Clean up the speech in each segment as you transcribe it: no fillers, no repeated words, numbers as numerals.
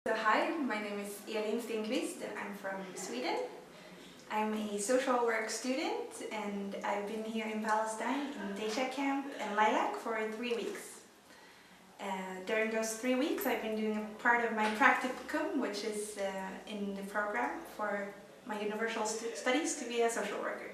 So hi, my name is Elin Stenqvist and I'm from Sweden. I'm a social work student and I've been here in Palestine in Laylac camp and Laylac for 3 weeks. During those 3 weeks I've been doing a part of my practicum, which is in the program for my universal studies to be a social worker.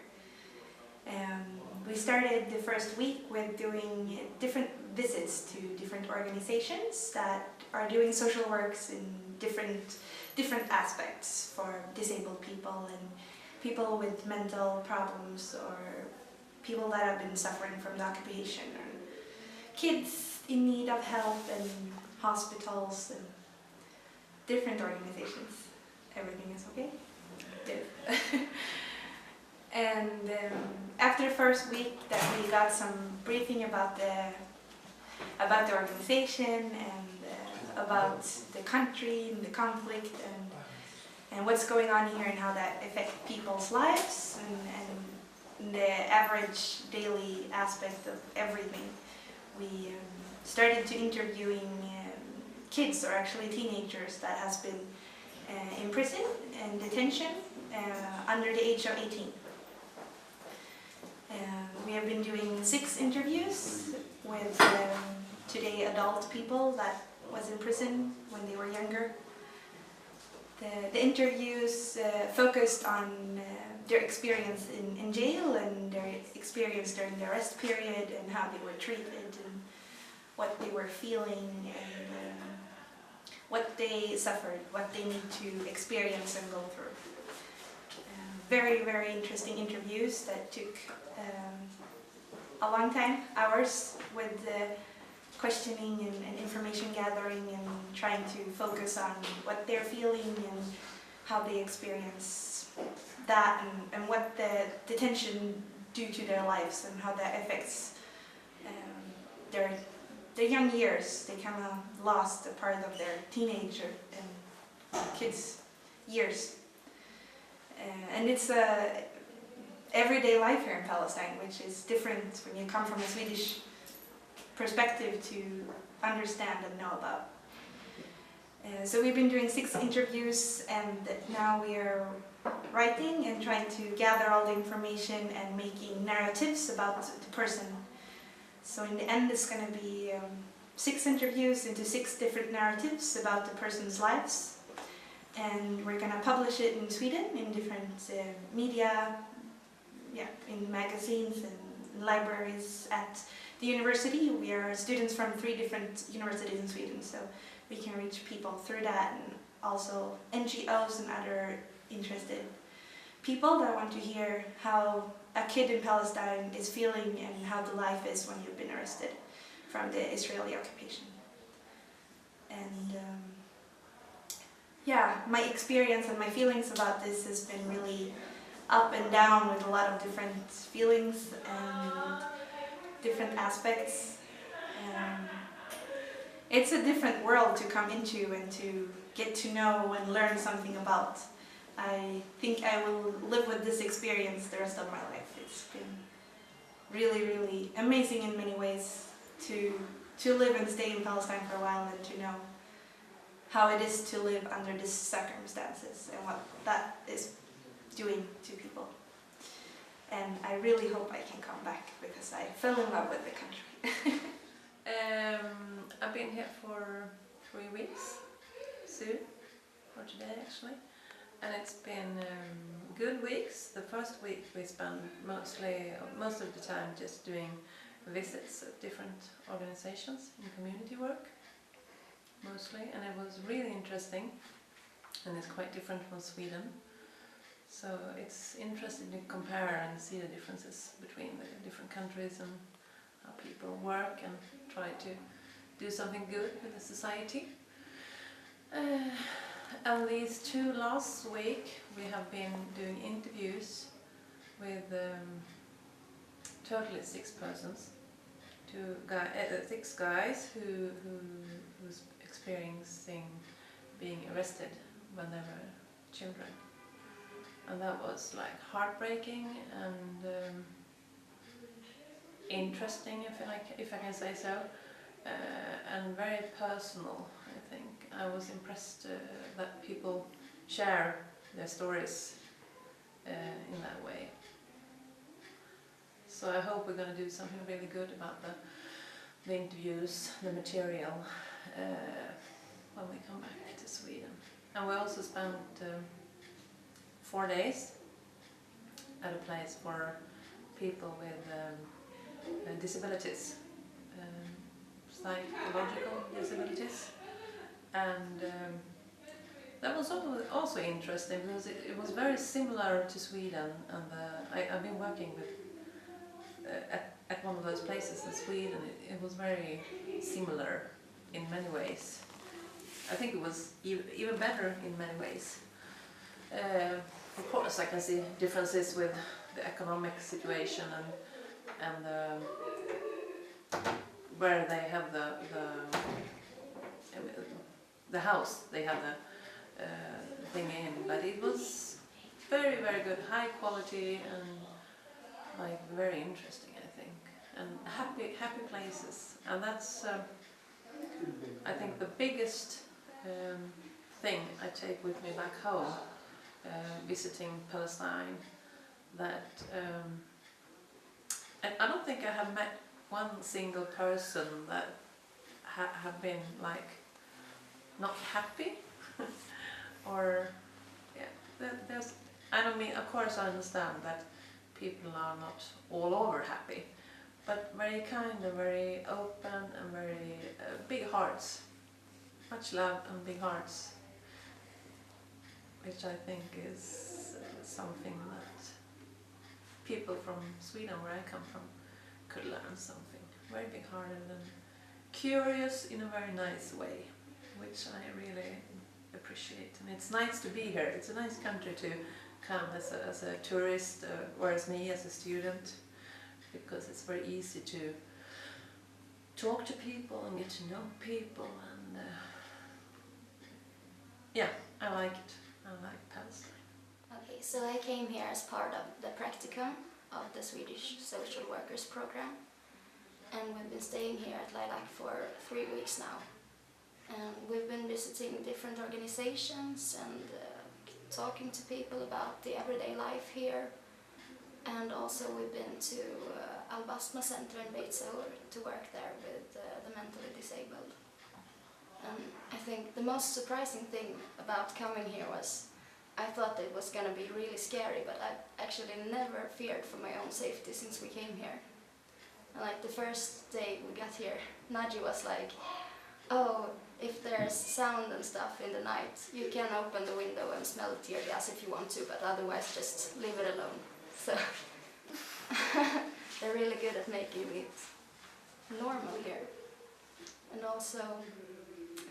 We started the first week with doing different visits to different organizations that are doing social works in different aspects for disabled people and people with mental problems or people that have been suffering from the occupation, or kids in need of help, and hospitals and different organizations. Everything is okay? Good. And after the first week that we got some briefing about the organization and about the country and the conflict and what's going on here and how that affects people's lives and the average daily aspect of everything. We started to interviewing kids, or actually teenagers, that has been in prison and detention under the age of 18. We have been doing 6 interviews with today adult people that was in prison when they were younger. The interviews focused on their experience in jail and their experience during the arrest period and how they were treated and what they were feeling and what they suffered, what they need to experience and go through. Very, very interesting interviews that took a long time, hours, with questioning and information gathering and trying to focus on what they're feeling and how they experience that and what the detention do to their lives and how that affects their young years. They kind of lost a part of their teenager and kids' years. And it's everyday life here in Palestine, which is different when you come from a Swedish perspective to understand and know about. So we've been doing 6 interviews, and now we are writing and trying to gather all the information and making narratives about the person. So in the end it's going to be 6 interviews into 6 different narratives about the person's lives. And we're going to publish it in Sweden in different media, in magazines and libraries at the university. We are students from 3 different universities in Sweden, so we can reach people through that, and also NGOs and other interested people that want to hear how a kid in Palestine is feeling and how the life is when you've been arrested from the Israeli occupation. And my experience and my feelings about this has been really up and down, with a lot of different feelings and different aspects. It's a different world to come into and to get to know and learn something about. I think I will live with this experience the rest of my life. It's been really, really amazing in many ways to live and stay in Palestine for a while and to know how it is to live under these circumstances and what that is doing to people. And I really hope I can come back because I fell in love with the country. I've been here for 3 weeks, soon, or today actually, and it's been good weeks. The first week we spent most of the time just doing visits of different organizations in community work, mostly, and it was really interesting, and it's quite different from Sweden. So it's interesting to compare and see the differences between the different countries and how people work and try to do something good with the society. And these 2 last week we have been doing interviews with totally 6 persons, 6 guys who's experiencing being arrested when they were children. And that was like heartbreaking and interesting, if I can say so, and very personal, I think. I was impressed that people share their stories in that way. So I hope we're going to do something really good about the interviews, the material, when we come back to Sweden. And we also spent 4 days at a place for people with disabilities, psychological disabilities. And that was also interesting because it was very similar to Sweden, and I've been working with at one of those places in Sweden. It was very similar in many ways. I think it was even better in many ways. Of course, I can see differences with the economic situation and where they have the house they have the thing in, but it was very, very good, high quality, and like very interesting, I think, and happy places. And that's I think the biggest thing I take with me back home, visiting Palestine, that I don't think I have met one single person that have been like not happy or there's, I don't mean, of course I understand that people are not all over happy, but very kind and very open and very big hearts, much love and big hearts, which I think is something that people from Sweden, where I come from, could learn something. Very big-hearted and curious in a very nice way, which I really appreciate. And it's nice to be here. It's a nice country to come as a tourist, or as me as a student, because it's very easy to talk to people and get to know people, and yeah, I like it. I like Palestine. Okay, so I came here as part of the practicum of the Swedish social workers program, and we've been staying here at Laylac for 3 weeks now. And we've been visiting different organizations and talking to people about the everyday life here. And also we've been to Al-Basma Center in Beitzour to work there with the mentally disabled. And I think the most surprising thing about coming here was I thought it was going to be really scary, but I actually never feared for my own safety since we came here. And like the first day we got here, Naji was like, oh, if there's sound and stuff in the night, you can open the window and smell tear gas if you want to, but otherwise just leave it alone. So they're really good at making it normal here. And also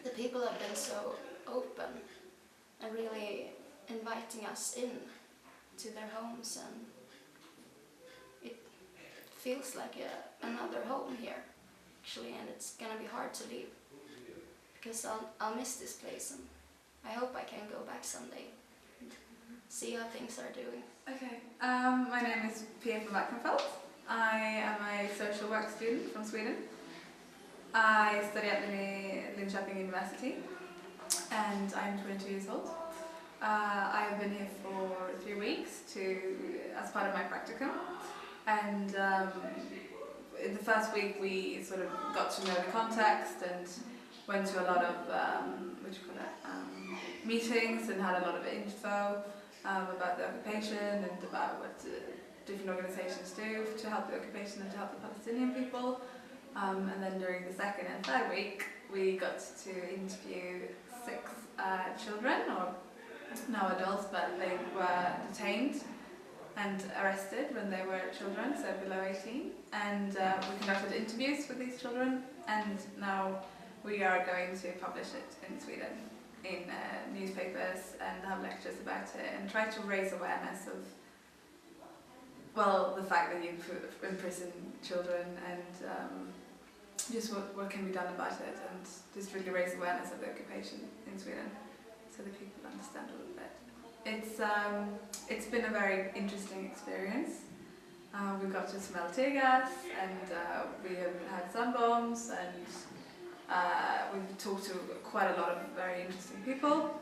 the people have been so open and really inviting us in to their homes, and it feels like another home here actually, and it's gonna be hard to leave because I'll miss this place, and I hope I can go back someday and see how things are doing. Okay, my name is Pia von Wackenfeldt. I am a social work student from Sweden. I study at Linköping University and I'm 22 years old. I have been here for 3 weeks as part of my practicum, and in the first week we sort of got to know the context and went to a lot of meetings and had a lot of info about the occupation and about what different organisations do to help the occupation and to help the Palestinian people. And then during the second and third week we got to interview 6 children, or now adults, but they were detained and arrested when they were children, so below 18. And we conducted interviews with these children, and now we are going to publish it in Sweden in newspapers and have lectures about it and try to raise awareness of, well, the fact that you imprison children and just what can be done about it, and just really raise awareness of the occupation in Sweden so that people understand a little bit. It's been a very interesting experience. We got to smell tear gas, and we have had sun bombs, and we've talked to quite a lot of very interesting people.